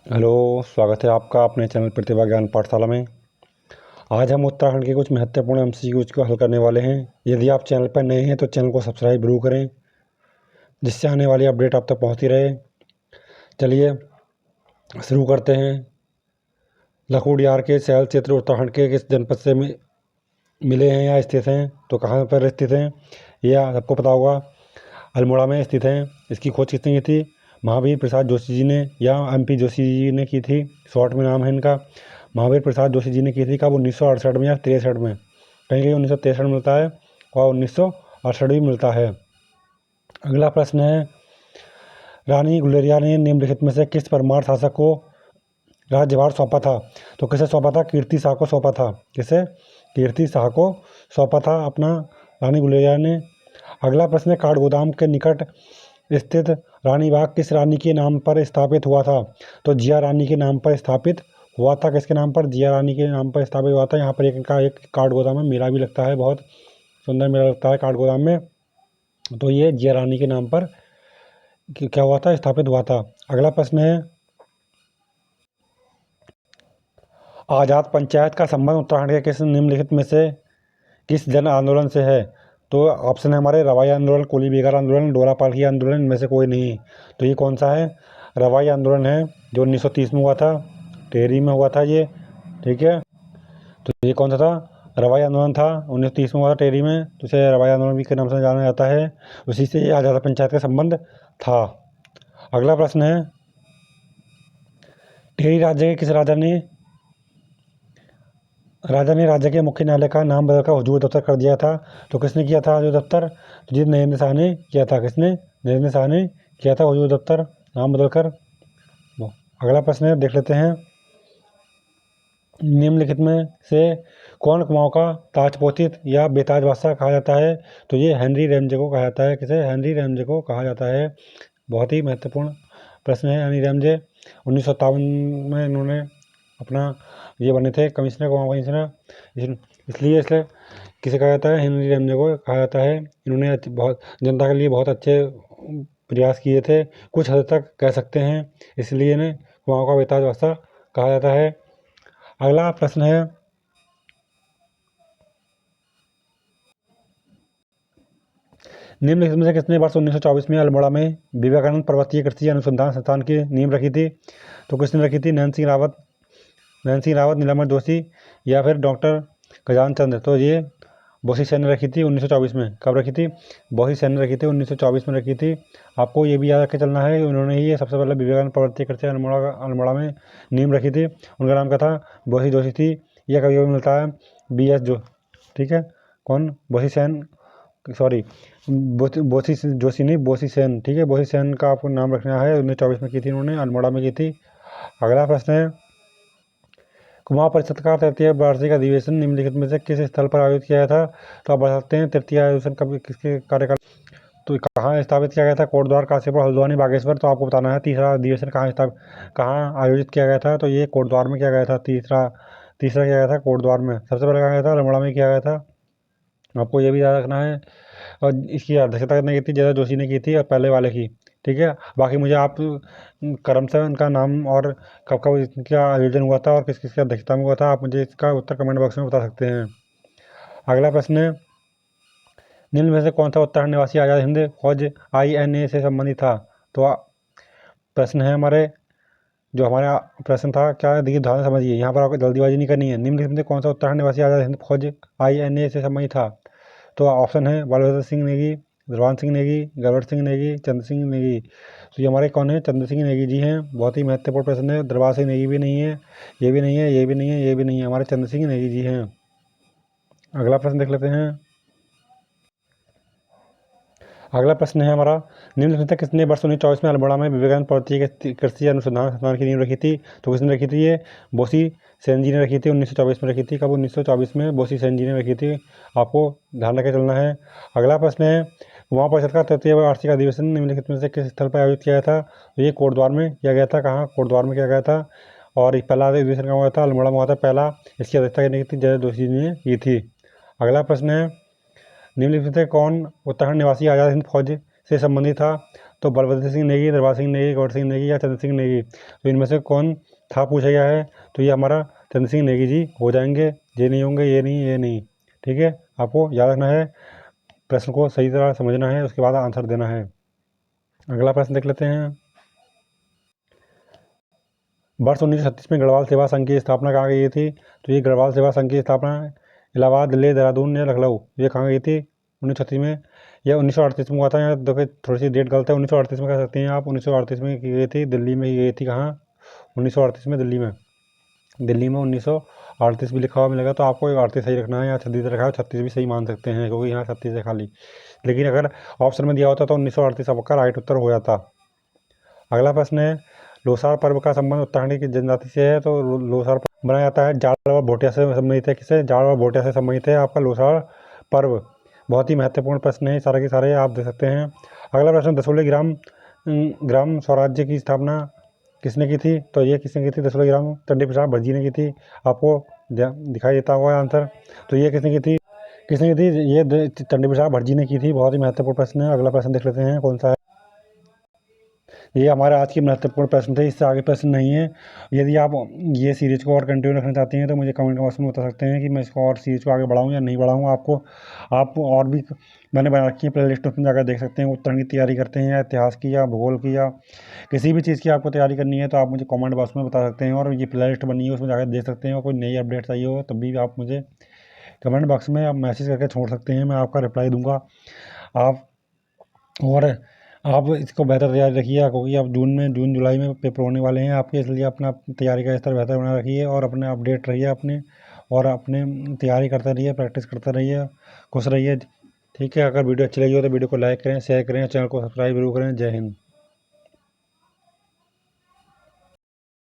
Hello, स्वागत है आपका अपने चैनल प्रतिभा ज्ञान पाठशाला में। आज हम उत्तराखंड के कुछ महत्वपूर्ण एमसीक्यूज को हल करने वाले हैं। यदि आप चैनल पर नए हैं तो चैनल को सब्सक्राइब जरूर करें, जिससे आने वाली अपडेट आप तक पहुंचती रहे। चलिए शुरू करते हैं। लखोटियार के शैल क्षेत्र उत्तराखंड के किस जनपद से मिले हैं या स्थित हैं? तो कहाँ पर स्थित हैं यह सबको पता होगा। अल्मोड़ा में स्थित हैं। इसकी खोज किसने की थी? महावीर प्रसाद जोशी जी ने या एमपी जोशी जी ने की थी। शॉर्ट में नाम है इनका। महावीर प्रसाद जोशी जी ने की थी। कब? 1968 में या 63 में? कहीं कहीं 1963 में मिलता है और 1968 भी मिलता है। अगला प्रश्न है, रानी गुलेरिया ने निम्नलिखित में से किस परमार शासक को राज्यभार सौंपा था? तो किसे सौंपा था? कीर्ति शाह को सौंपा था। किसे? कीर्ति शाह को सौंपा था अपना रानी गुलेरिया ने। अगला प्रश्न है, काठगोदाम के निकट स्थित रानी बाग किस रानी के नाम पर स्थापित हुआ था? तो जिया रानी के नाम पर स्थापित हुआ था। किसके नाम पर? जिया रानी के नाम पर स्थापित हुआ था। यहाँ पर एक काठगोदाम में मेला भी लगता है, बहुत सुंदर मेला लगता है काठगोदाम में। तो ये जिया रानी के नाम पर क्या हुआ था? स्थापित हुआ था। अगला प्रश्न है, आज़ाद पंचायत का संबंध उत्तराखंड के किस निम्नलिखित में से किस जन आंदोलन से है? तो ऑप्शन है हमारे रवाई आंदोलन, कोली बेगार आंदोलन, डोला पालकी आंदोलन, इनमें से कोई नहीं। तो ये कौन सा है? रवाई आंदोलन है, जो 1930 में हुआ था, टेहरी में हुआ था ये। ठीक है, तो ये कौन सा था? रवाई आंदोलन था, 1930 में हुआ था टेहरी में, तो इसे रवाई आंदोलन भी के नाम से जाना जाता है। उसी से ये आज़ाद पंचायत का संबंध था। अगला प्रश्न है, टेहरी राज्य के किस राजा ने राज्य के मुख्य न्यायालय का नाम बदलकर हुजूर दफ्तर कर दिया था? तो किसने किया था हुजूर दफ्तर? तो जी नरेंद्र शाह ने किया था। किसने? नरेंद्र शाह ने किया था हुजूर दफ्तर नाम बदलकर। अगला प्रश्न है, देख लेते हैं, निम्नलिखित में से कौन कुमाऊं का ताजपोतित या बेताज बादशाह कहा जाता है? तो ये हेनरी रैमजे को कहा जाता है। किसे? हेनरी रैमजे को कहा जाता है। बहुत ही महत्वपूर्ण प्रश्न है। हेनरी रैमजे 1957 में इन्होंने अपना ये बने थे कमिश्नर, कुमाऊं कमिश्नर। इसलिए किसे कहा जाता है? हेनरी रैमजे को कहा जाता है। इन्होंने बहुत जनता के लिए बहुत अच्छे प्रयास किए थे, कुछ हद तक कह सकते हैं, इसलिए इन्हें कुमाऊं का बेताज बादशाह कहा जाता है। अगला प्रश्न है, निम्नलिखित में से किसने वर्ष 1924 में अल्मोड़ा में विवेकानंद पर्वतीय कृषि अनुसंधान संस्थान की नींव रखी थी? तो किसने रखी थी? नैन सिंह रावत, नीलमणि जोशी या फिर डॉक्टर खजान चंद? तो ये बोसी सेन ने रखी थी 1924 में। कब रखी थी? बोसी सेन ने रखी थी, 1924 में रखी थी। आपको ये भी याद रख के चलना है, उन्होंने ही ये सबसे पहले विवेकानंद पर्वतीय कृषि अल्मोड़ा में नींव रखी थी। उनका नाम क्या था? बोसी जोशी थी। यह कभी कभी मिलता है BS जो, ठीक है, कौन? बोसी सेन, सॉरी, बोसी जोशी नहीं, बोसी सेन। ठीक है, बोसी सेन का आपको नाम रखना है। 1924 में की थी उन्होंने, अल्मोड़ा में की थी। अगला प्रश्न है, कुमाऊं परिषद का तृतीय वार्षिक अधिवेशन निम्नलिखित में से किस स्थल पर आयोजित किया गया था? तो आप बता सकते हैं तृतीय अधिवेशन कब, किसके कार्यकाल, तो कहाँ स्थापित किया गया था? कोटद्वार, काशीपुर, हल्द्वानी, बागेश्वर। तो आपको बताना है तीसरा अधिवेशन कहाँ आयोजित किया गया था? तो ये कोटद्वार में किया गया था। तीसरा तीसरा किया गया था कोटद्वार में। सबसे पहले कहा गया था? अल्मोड़ा में किया गया था। आपको ये भी याद रखना है। और इसकी अध्यक्षता किसने की थी? जया जोशी ने की थी, और पहले वाले की। ठीक है, बाकी मुझे आप क्रमशः इनका नाम और कब कब इनका आयोजन हुआ था और किस किस की अध्यक्षता में हुआ था, आप मुझे इसका उत्तर कमेंट बॉक्स में बता सकते हैं। अगला प्रश्न है, निम्न में से कौन सा उत्तराखंड निवासी आज़ाद हिंद फौज INA से संबंधित था? तो प्रश्न है हमारे, जो हमारा प्रश्न था, क्या देखिए ध्यान से समझिए, यहाँ पर आपको जल्दीबाजी नहीं करनी है। निम्नलिखित में से कौन सा उत्तराखंड निवासी आज़ाद हिंद फौज INA से संबंधित था? तो ऑप्शन है बलभद्र सिंह नेगी, धीरवान सिंह नेगी, गरुड़ सिंह नेगी, चंद्र सिंह नेगी। तो ये हमारे कौन है? चंद्र सिंह नेगी जी हैं। बहुत ही महत्वपूर्ण प्रश्न है। दरबार सिंह नेगी भी नहीं है, ये भी नहीं है, ये भी नहीं है, ये भी नहीं है, हमारे चंद्र सिंह नेगी जी हैं। अगला प्रश्न देख लेते हैं। अगला प्रश्न है हमारा, निम्नलिखित में किसने वर्ष 1924 में अल्मोड़ा में विवेकानंद पर्वतीय कृषि अनुसंधान संस्थान की नींव रखी थी? तो किसने रखी थी? ये बोसी सेन जी ने रखी थी, 1924 में रखी थी। कब? 1924 में बोसी सेन जी ने रखी थी। आपको ध्यान रखे चलना है। अगला प्रश्न है, कुमाऊं परिषद का तृतीय वार्षिक अधिवेशन निम्नलिखित में से किस स्थल पर आयोजित किया गया था? तो ये कोटद्वार में किया गया था। कहाँ? कोटद्वार में किया गया था। और पहला अधिवेशन कहाँ हुआ था? अल्मोड़ा में हुआ था पहला। इसकी अध्यक्षता करने की थी जया जोशी जी ने की थी। अगला प्रश्न है, निम्नलिखित में से कौन उत्तराखंड निवासी आज़ाद हिंद फौज से संबंधित था? तो बलवंत सिंह नेगी, दरबार सिंह नेगी, गौर सिंह नेगी या चंद्र सिंह नेगी, तो इनमें से कौन था पूछा गया है। तो ये हमारा चंद्र सिंह नेगी जी हो जाएंगे। ये नहीं होंगे, ये नहीं, ये नहीं। ठीक है, आपको याद रखना है, प्रश्न को सही तरह समझना है, उसके बाद आंसर देना है। अगला प्रश्न देख लेते हैं। वर्ष 1936 में गढ़वाल सेवा संघ की स्थापना कहाँ गई थी। तो ये गढ़वाल सेवा संघ की स्थापना इलाहाबाद, दिल्ली, देहरादून या लखनऊ, ये कहाँ गई थी 1936 में। यह 1938 में हुआ था। यहाँ देखो थोड़ी सी डेट गलत है, 1938 में कह सकते हैं आप, 1938 में की गई थी, दिल्ली में की गई थी। कहाँ 1938 में दिल्ली में, दिल्ली में 1938 भी लिखा हुआ मिलेगा, तो आपको 38 सही रखना है। यहाँ 36 रखा है, 36 भी सही मान सकते हैं क्योंकि यहाँ 36 है खाली, लेकिन अगर ऑप्शन में दिया होता तो 1938 आपका राइट उत्तर हो जाता। अगला प्रश्न है, लोसार पर्व का संबंध उत्तराखंड की जनजाति से है। तो लोसार पर्व मनाया जाता है जाड़ और भोटिया से संबंधित है। किससे, जाड़ और भोटिया से संबंधित है आपका लोसार पर्व। बहुत ही महत्वपूर्ण प्रश्न है, सारे के सारे आप दे सकते हैं। अगला प्रश्न, दसोली ग्राम स्वराज्य की स्थापना किसने की थी। तो ये किसने की थी, दसोली ग्राम चंडी प्रसाद भटजी ने की थी। आपको दिखाई देता होगा आंसर। तो ये किसने की थी, किसने की थी, ये चंडी प्रसाद भटजी ने की थी। बहुत ही महत्वपूर्ण प्रश्न है। अगला प्रश्न देख लेते हैं कौन सा है। ये हमारे आज के महत्वपूर्ण प्रश्न थे, इससे आगे प्रश्न नहीं है। यदि आप ये सीरीज को और कंटिन्यू रखना चाहते हैं तो मुझे कमेंट बॉक्स में बता सकते हैं कि मैं इसको और सीरीज को आगे बढ़ाऊँ या नहीं बढ़ाऊँ। आप और भी मैंने बना रखी है प्ले लिस्ट, उसमें जाकर देख सकते हैं। उत्तराखंड की तैयारी करते हैं या इतिहास की या भूगोल की या किसी भी चीज़ की आपको तैयारी करनी है तो आप मुझे कमेंट बॉक्स में बता सकते हैं, और ये प्ले लिस्ट बनी है उसमें जाकर देख सकते हैं। और कोई नई अपडेट चाहिए हो तब भी आप मुझे कमेंट बॉक्स में आप मैसेज करके छोड़ सकते हैं, मैं आपका रिप्लाई दूंगा। आप और आप इसको बेहतर तैयारी रखिए क्योंकि आप जून जुलाई में पेपर होने वाले हैं आपके, इसलिए अपना तैयारी का स्तर बेहतर बना रखिए और अपने अपडेट रहिए अपने, और अपने तैयारी करते रहिए, प्रैक्टिस करते रहिए, खुश रहिए। ठीक है, अगर वीडियो अच्छी लगी हो तो वीडियो को लाइक करें, शेयर करें, चैनल को सब्सक्राइब जरूर करें। जय हिंद।